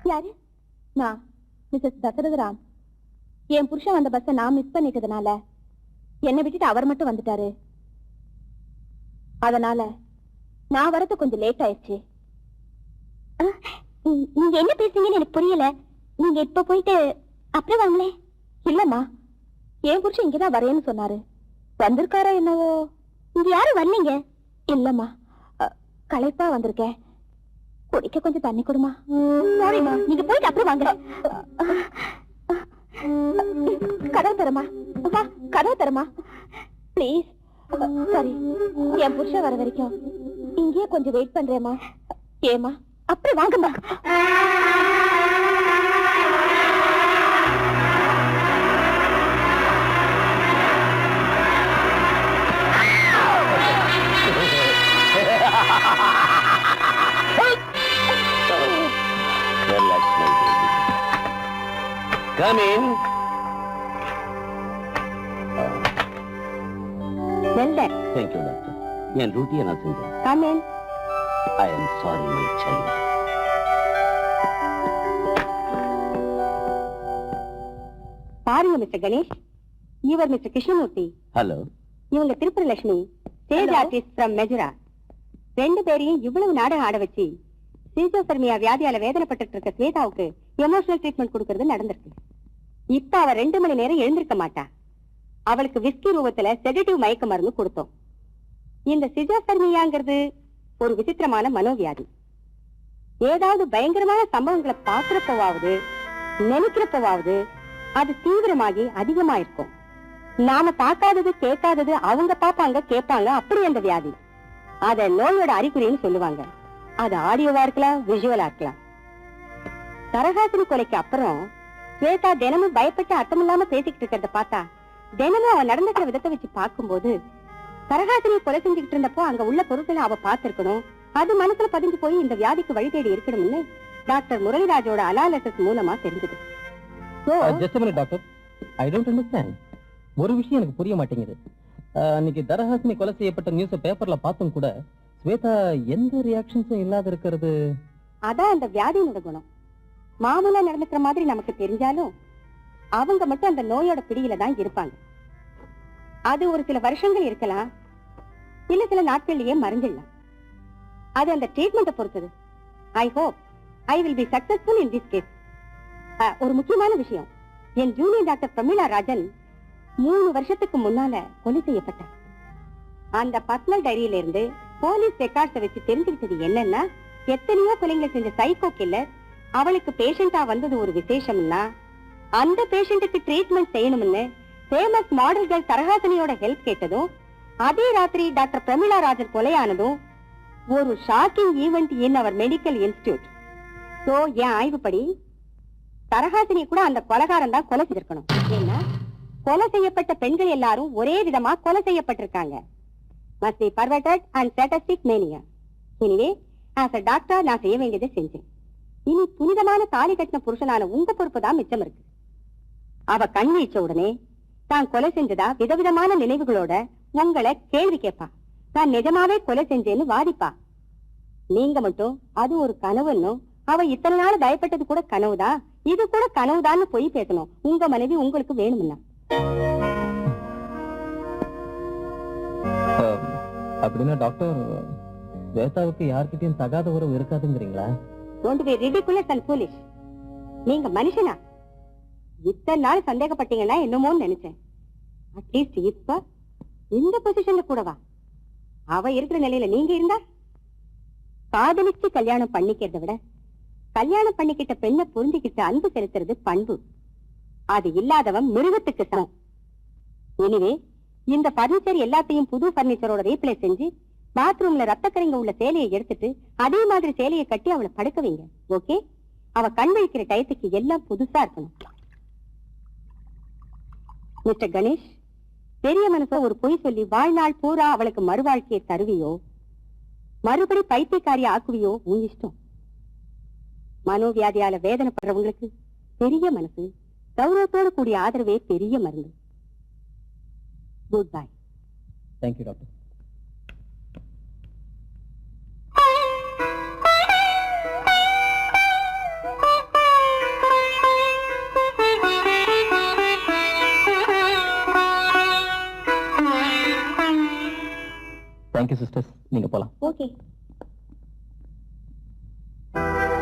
யாரு? நான் மிஸ்ஸஸ் தசரதராம். என் புருஷன் வந்த பஸ்ஸை நான் மிஸ் பண்ணிட்டதுனால என்னை விட்டுட்டு அவர் மட்டும் வந்துட்டாரு. அதனால நான் வரது கொஞ்சம் லேட் ஆயிடுச்சு. நீங்க என்ன பேசுறீங்கன்னு எனக்கு புரியல. நீங்க இப்ப போயிட்டு அப்புறம் வாங்களே. இல்லம்மா, என் புருஷன் இங்கதான் வரேன்னு சொன்னாரு. வந்திருக்காரா என்னவோ. இங்க யாரும் வரலீங்க. இல்லம்மா, களைப்பா வந்திருக்கேன். குடிக்க கொஞ்சம் தண்ணி கொடுமா. சாரிம்மா, நீங்க போயிட்டு அப்புறம் வாங்க. கதவு தரமா, கதவு தரமா பிளீஸ். சரி, என் புருஷன் வர வரைக்கும் இங்கேயே கொஞ்சம் வெயிட் பண்றேம்மா. ஏமா, அப்புறம் வாங்கம்மா. Come in. Well done. Thank you, doctor. என் டியூட்டியை நான் செஞ்சேன். Come in. I am sorry, my child. பாருங்க மிஸ்டர் கணேஷ், இவர் மிஸ்டர் கிருஷ்ணமூர்த்தி. ஹலோ. இவங்க திருப்பரலட்சுமி, ஸ்டேஜ் ஆர்டிஸ்ட் ஃப்ரம் மெஜுரா. ரெண்டு பேரையும் இவ்வளவு நாடகம் ஆட வச்சு சீசோஃபர்மியா வியாதியால வேதனைப்பட்டு இருக்க ஸ்வேதாவுக்கு எமோஷனல் ட்ரீட்மெண்ட் கொடுக்கறது நடந்திருக்கு. இப்ப அவ 2 மணி நேரம் எழுந்திருக்க மாட்டா. அவளுக்கு விஸ்கி ரூபத்துல செடேட்டிவ் மயக்க மருந்து கொடுத்தோம். இந்த சிசோஃபர்மியாங்கிறது ஒரு விசித்திரமான மனோவியாதி. ஏதாவது பயங்கரமான சம்பவங்களை பாக்குறப்பவாவது நினைக்கிறப்பவாவது அது தீவிரமாகி அதிகமா இருக்கும். நாம பார்க்காதது கேட்காதது அவங்க பாப்பாங்க கேட்பாங்க. அப்படி அந்த வியாதி அத நோயோட அறிகுறின்னு சொல்லுவாங்க. அது ஆடியோவா இருக்கலாம், விஷுவலா இருக்கலாம். தரகாசினி கொலைக்கு அப்புறம் ஸ்வேதா தினமும் பயப்பட்டு அர்த்தமில்லாம பேசிக்கிட்டு இருக்கிறத பார்த்தா, தினமும் அவன் நடந்துக்கிற விதத்தை வச்சு பார்க்கும்போது தரகாசினியை கொலை செஞ்சுக்கிட்டு இருந்தப்போ அங்க உள்ள பொருட்களை அவ பார்த்திருக்கணும். அது மனசுல பதிஞ்சு போய் இந்த வியாதிக்கு வழி தேடி இருக்கணும்னு டாக்டர் முரளிராஜோட அனாலிசிஸ் மூலமா தெரிஞ்சது. Doctor, I don't understand. ஒரு விஷயம் எனக்கு புரிய மாட்டேங்குது. அன்னைக்கு தரஹாசினி கொலை செய்யப்பட்ட நியூஸ் பேப்பர்ல பார்த்தும் கூட ஸ்வேதா எந்த ரியாக்ஷன்ஸும் இல்லாத இருக்கிறது. அதான் அந்த வியாதியோட குணம். மாமூலா நடந்துக்கிற மாதிரி நமக்கு தெரிஞ்சாலும் அவங்க மட்டும் அந்த நோயோட பிடியில தான் இருப்பாங்க. அது ஒரு சில வருஷங்கள் இருக்கலாம், இல்ல சில நாட்கள்லயே மறைஞ்சிடலாம். அது அந்த ட்ரீட்மெண்ட்டை பொறுத்தது. I hope I will be successful in this case. ஒரு முக்கியமான விஷயம், என் ஜூனியர் டாக்டர் பிரமிளா ராஜன் 3 வருஷத்துக்கு முன்னால கொலை செய்யப்பட்டார். அந்த பர்சனல் டைரியில இருந்து போலீஸ் ரெக்கார்ட்ஸை வச்சு தெரிஞ்சுக்கிட்டது என்னன்னா, எத்தனையோ கொலைகளை செஞ்ச சைக்கோ கில்லர் அவளுக்கு பேஷண்டா வந்தது ஒரு விசேஷம்னா, அந்த பேஷண்ட்டுக்கு ட்ரீட்மெண்ட் செய்யணும்னு ஃபேமஸ் மாடல் கேர்ள் தரஹாசினியோட ஹெல்ப் கேட்டதும், அதே ராத்திரி டாக்டர் பிரமிளா ராஜன் கொலையானதும் ஒரு ஷாக்கிங் ஈவென்ட் இன் அவர் மெடிக்கல் இன்ஸ்டிடியூட். சோ என் ஆய்வுப்படி தரஹாசினி கூட அந்த கொலைகாரன் தான் கொலை செஞ்சிருக்கணும். ஏன்னா கொலை செய்யப்பட்ட பெண்கள் எல்லாரும் ஒரே விதமா கொலை செய்யப்பட்டிருக்காங்க. must be perverted and sadistic mania. Anyway, as a doctor நான் செய்ய வேண்டியதை செஞ்சேன். இனி புனிதமான தாலி கட்டின புருஷனான உங்க பொறுப்பு தான் மிச்சம் இருக்கு. அவ கண் வீழ்ச்ச உடனே தான் கொலை செஞ்சதா விதவிதமான நினைவுகளோட உங்களை கேள்வி கேட்பா. தான் நிஜமாவே கொலை செஞ்சேன்னு வாதிப்பா. நீங்க மட்டும் அது ஒரு கனவுன்னு, அவ இத்தனை நாள் பயப்பட்டது கூட கனவுதான், இது கூட கனவுதான்னு பொய் பேசணும். உங்க மனைவி உங்களுக்கு வேணும்னா. அப்படின்னா டாக்டர், ஸ்வேதாவுக்கு யார்கிட்டயும் தகாத உறவு இருக்காதுங்கிறீங்களா? Don't be ridiculous and foolish. நீங்க மனுஷனா? இத்தனை நாள் சந்தேகப்பட்டீங்கன்னா என்னமோன்னு நினைச்சேன். அட்லீஸ்ட் இப்ப இந்த பொசிஷன்ல கூடவா? அவ இருக்கிற நிலையில நீங்க இருந்தா? காதலிச்சு கல்யாணம் பண்ணிக்கிறத விட கல்யாணம் பண்ணிக்கிட்ட பெண்ணை புரிஞ்சுக்கிட்டு அன்பு செலுத்துறது பண்பு. அது இல்லாதவன் மிருகத்துக்கு சமம். எனவே இந்த பர்னிச்சர் எல்லாத்தையும் புது பர்னிச்சரோட ரீப்ளேஸ் செஞ்சு பாத்ரூம்ல ரத்தக்கரைங்க உள்ள சேலையை எடுத்துட்டு அதே மாதிரி சேலையை கட்டி அவளை படுக்க வைங்க. ஓகே? அவ கண் விழிக்கிற டயத்துக்கு எல்லாம் புதுசா இருக்கணும். மிஸ்டர் கணேஷ், பெரிய மனச ஒரு பொய் சொல்லி வாழ்நாள் பூரா அவளுக்கு மறுவாழ்க்கையை தருவியோ, மறுபடி பைத்தியக்காரிய ஆக்குவியோ உன் இஷ்டம். மனோவியாதியால வேதனைப்படுறவங்களுக்கு பெரிய மனசு, கௌரவத்தோடு கூடிய ஆதரவே பெரிய மருந்து. Good bye. Thank you doctor. Thank you sisters, நீங்க போலாம். ஓகே.